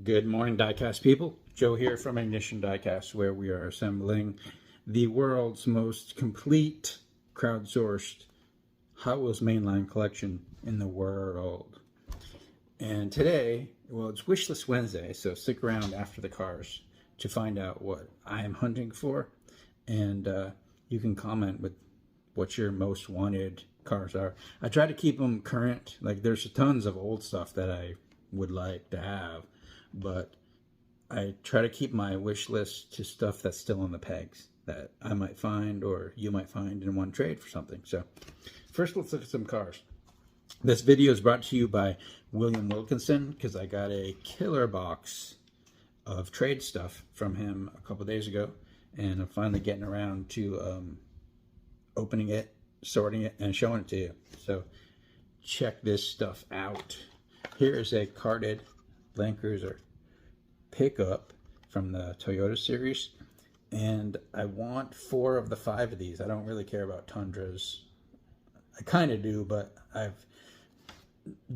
Good morning, diecast people. Joe here from Ignition Diecast, where we are assembling the world's most complete crowdsourced Hot Wheels mainline collection in the world. And today, well, it's Wishlist Wednesday, so stick around after the cars to find out what I am hunting for. And you can comment with what your most wanted cars are. I try to keep them current. Like, there's tons of old stuff that I would like to have, but I try to keep my wish list to stuff that's still on the pegs that I might find or you might find in one trade for something. So first, let's look at some cars. This video is brought to you by William Wilkinson because I got a killer box of trade stuff from him a couple days ago, and I'm finally getting around to opening it, sorting it, and showing it to you. So check this stuff out. Here is a carded Land Cruiser pickup from the Toyota series, and I want 4 of the 5 of these. I don't really care about Tundras. I kind of do, but I've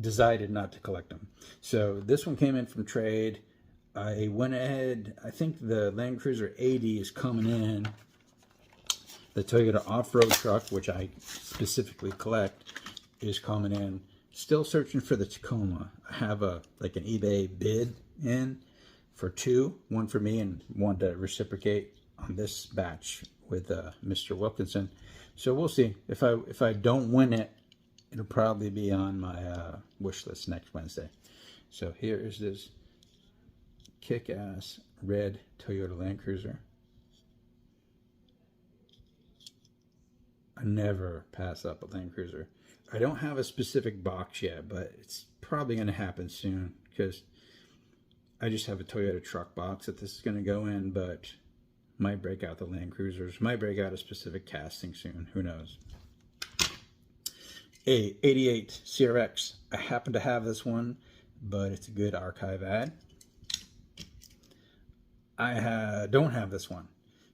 decided not to collect them. So this one came in from trade. I went ahead, I think the Land Cruiser 80 is coming in. The Toyota off-road truck, which I specifically collect, is coming in. Still searching for the Tacoma. I have an eBay bid in for 2, one for me and one to reciprocate on this batch with Mr. Wilkinson. So we'll see. If I don't win it, it'll probably be on my wish list next Wednesday. So here is this kick-ass red Toyota Land Cruiser. I never pass up a Land Cruiser. I don't have a specific box yet, but it's probably going to happen soon because I just have a Toyota truck box that this is going to go in, but might break out the Land Cruisers, might break out a specific casting soon. Who knows? A 88 CRX. I happen to have this one, but it's a good archive ad. I don't have this one.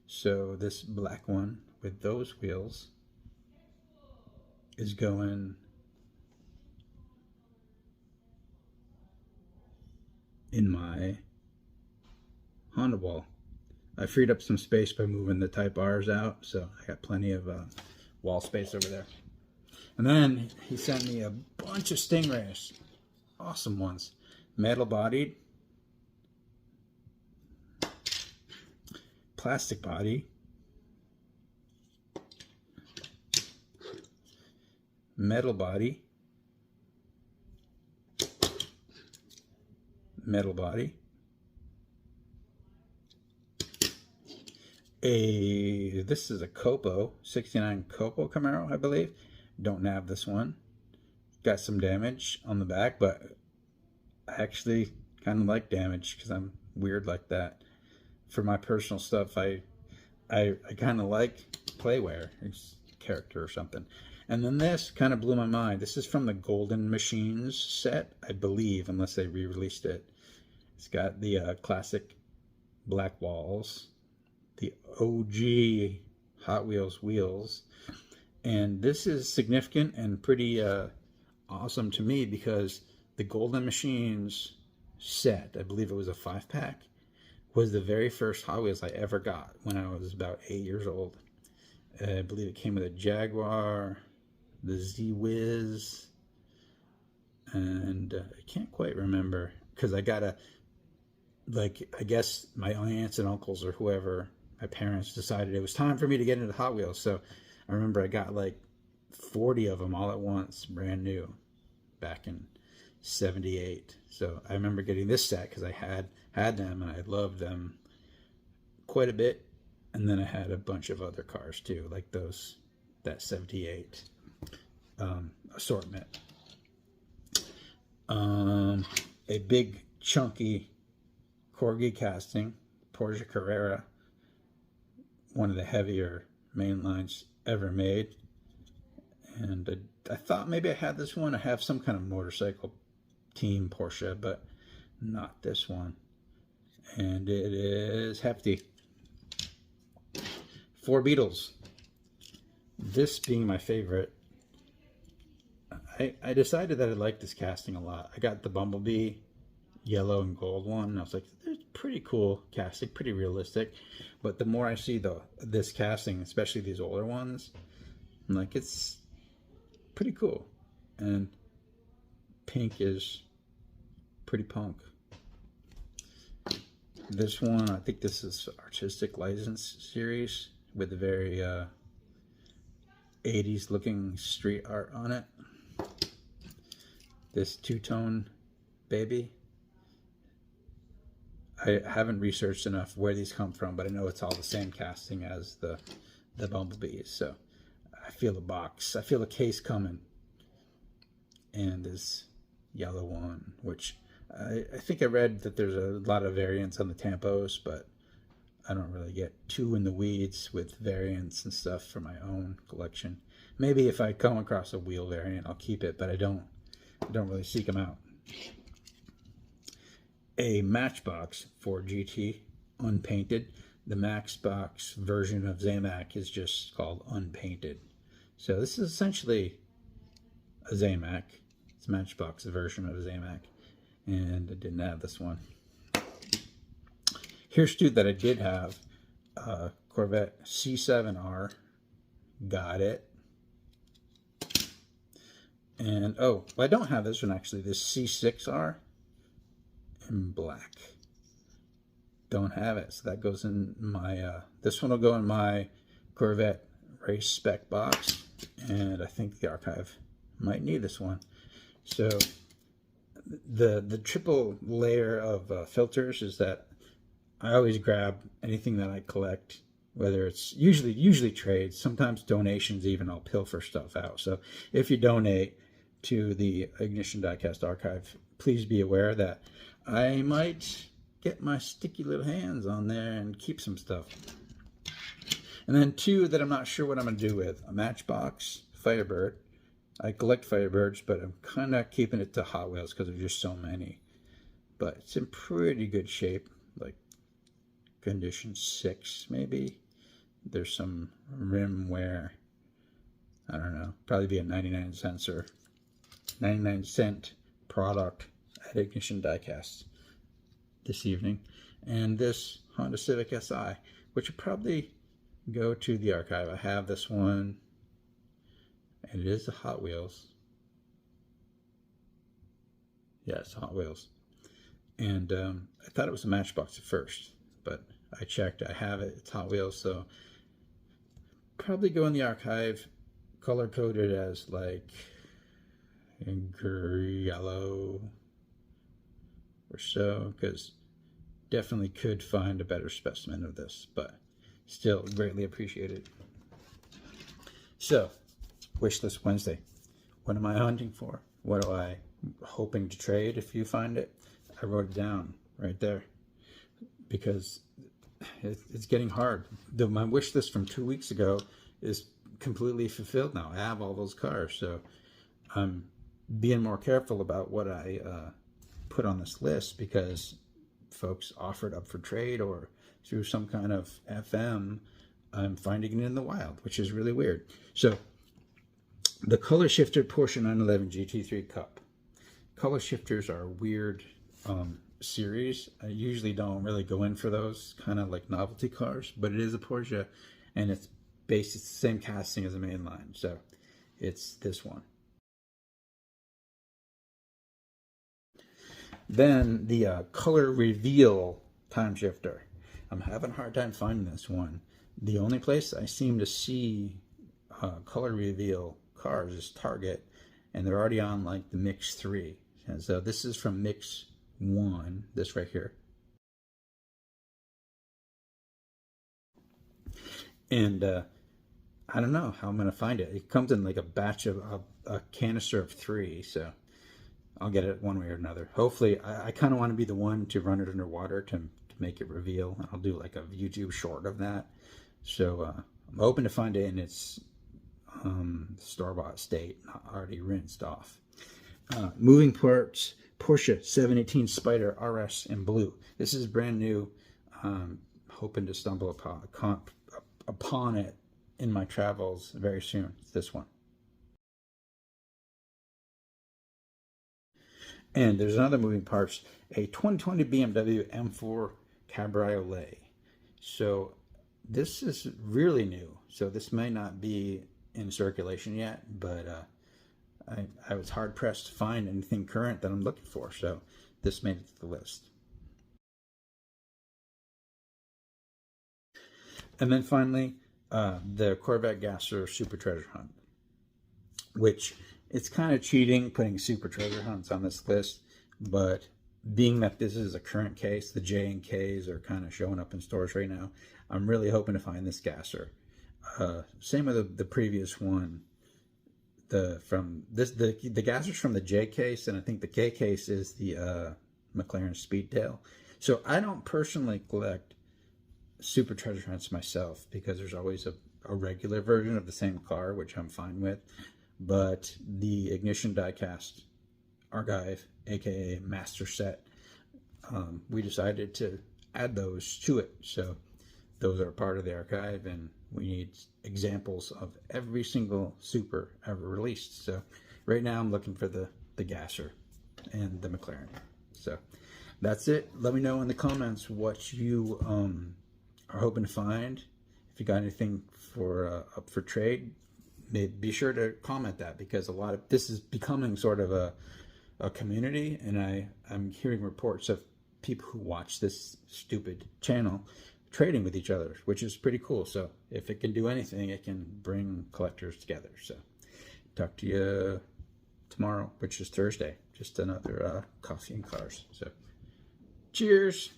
So this black one with those wheels is going in my Honda wall. I freed up some space by moving the Type R's out, so I got plenty of wall space over there. And then he sent me a bunch of Stingrays, awesome ones, metal bodied, plastic body, metal body, metal body, this is a Copo, 69 Copo Camaro, I believe. Don't have this one. Got some damage on the back, but I actually kind of like damage because I'm weird like that. For my personal stuff, I kind of like playwear, it's character or something. And then this kind of blew my mind. This is from the Golden Machines set, I believe, unless they re-released it. It's got the classic black walls, the OG Hot Wheels wheels. And this is significant and pretty awesome to me because the Golden Machines set, I believe it was a 5-pack, was the very first Hot Wheels I ever got when I was about 8 years old. I believe it came with a Jaguar, the Z-Wiz, and I can't quite remember because I got I guess my aunts and uncles or whoever, my parents decided it was time for me to get into Hot Wheels. So I remember I got like 40 of them all at once, brand new, back in '78. So I remember getting this set because I had them and I loved them quite a bit. And then I had a bunch of other cars too, like that '78 assortment. A big chunky Corgi casting, Porsche Carrera, one of the heavier mainlines ever made. And I thought maybe I had this one. I have some kind of motorcycle team Porsche, but not this one. And it is hefty. 4 Beetles. This being my favorite. I decided that I liked this casting a lot. I got the Bumblebee yellow and gold one. And I was like, it's pretty cool casting, pretty realistic. But the more I see this casting, especially these older ones, I'm like, it's pretty cool. And pink is pretty punk. This one, I think this is artistic license series with the very 80s looking street art on it. This two-tone baby. I haven't researched enough where these come from, but I know it's all the same casting as the bumblebees. So I feel the box, I feel the case coming. And this yellow one, which I think I read that there's a lot of variants on the tampos, but I don't really get too in the weeds with variants and stuff for my own collection. Maybe if I come across a wheel variant, I'll keep it, but I don't really seek them out. A Matchbox for GT, unpainted. The Matchbox version of Zamac is just called unpainted. So this is essentially a Zamac. It's Matchbox version of Zamac. And I didn't have this one. Here's two that I did have. Corvette C7R. Got it. And, oh, well, I don't have this one actually. This C6R in black. Don't have it. So that goes in my, this one will go in my Corvette race spec box. And I think the archive might need this one. So the triple layer of filters is that I always grab anything that I collect, whether it's usually trades, sometimes donations even. I'll pilfer stuff out. So if you donate to the Ignition Diecast Archive, please be aware that I might get my sticky little hands on there and keep some stuff. And then two that I'm not sure what I'm going to do with. A Matchbox Firebird. I collect Firebirds, but I'm kind of keeping it to Hot Wheels because there's just so many. But it's in pretty good shape, like condition 6 maybe. There's some rim wear. I don't know, probably be a 99 cents or 99-cent product at Ignition Diecast this evening. And this Honda Civic Si, which will probably go to the archive. I have this one, and it is the Hot Wheels. Yeah, it's Hot Wheels. And I thought it was a Matchbox at first, but I checked. I have it. It's Hot Wheels, so probably go in the archive, color coded as like yellow or so, because definitely could find a better specimen of this, but still greatly appreciated. So, wish list Wednesday. What am I hunting for? What am I hoping to trade if you find it? I wrote it down right there because it's getting hard. My wish list from 2 weeks ago is completely fulfilled now. I have all those cars, so I'm being more careful about what I put on this list because folks offered up for trade or through some kind of FM. I'm finding it in the wild, which is really weird. So the color shifter Porsche 911 GT3 Cup. Color shifters are a weird series. I usually don't really go in for those kind of like novelty cars, but it is a Porsche and it's the same casting as the mainline. So it's this one. Then the color reveal time shifter. I'm having a hard time finding this one. The only place I seem to see color reveal cars is Target, and they're already on like the Mix 3. And so this is from Mix 1, this right here. And I don't know how I'm going to find it. It comes in like a batch of a canister of 3, so I'll get it one way or another. Hopefully, I kind of want to be the one to run it underwater to make it reveal. I'll do like a YouTube short of that. So I'm hoping to find it in its store-bought state, not already rinsed off. Moving parts, Porsche 718 Spyder RS in blue. This is brand new. Hoping to stumble upon it in my travels very soon. It's this one. And there's another moving parts, a 2020 BMW M4 Cabriolet. So this is really new. So this may not be in circulation yet, but I was hard pressed to find anything current that I'm looking for. So this made it to the list. And then finally, the Corvette Gasser Super Treasure Hunt, which it's kind of cheating putting Super Treasure Hunts on this list, but being that this is a current case, the J and Ks are kind of showing up in stores right now. I'm really hoping to find this Gasser. Same with the previous one. The Gasser's from the J case, and I think the K case is the McLaren Speedtail. So I don't personally collect Super Treasure Hunts myself because there's always a regular version of the same car, which I'm fine with. But the Ignition Diecast Archive, aka Master Set, we decided to add those to it. So those are part of the archive, and we need examples of every single Super ever released. So right now I'm looking for the Gasser and the McLaren. So that's it. Let me know in the comments what you are hoping to find. If you got anything for up for trade, be sure to comment that, because a lot of this is becoming sort of a community, and I'm hearing reports of people who watch this stupid channel trading with each other, which is pretty cool. So if it can do anything, it can bring collectors together. So talk to you tomorrow, which is Thursday. Just another coffee and cars. So cheers.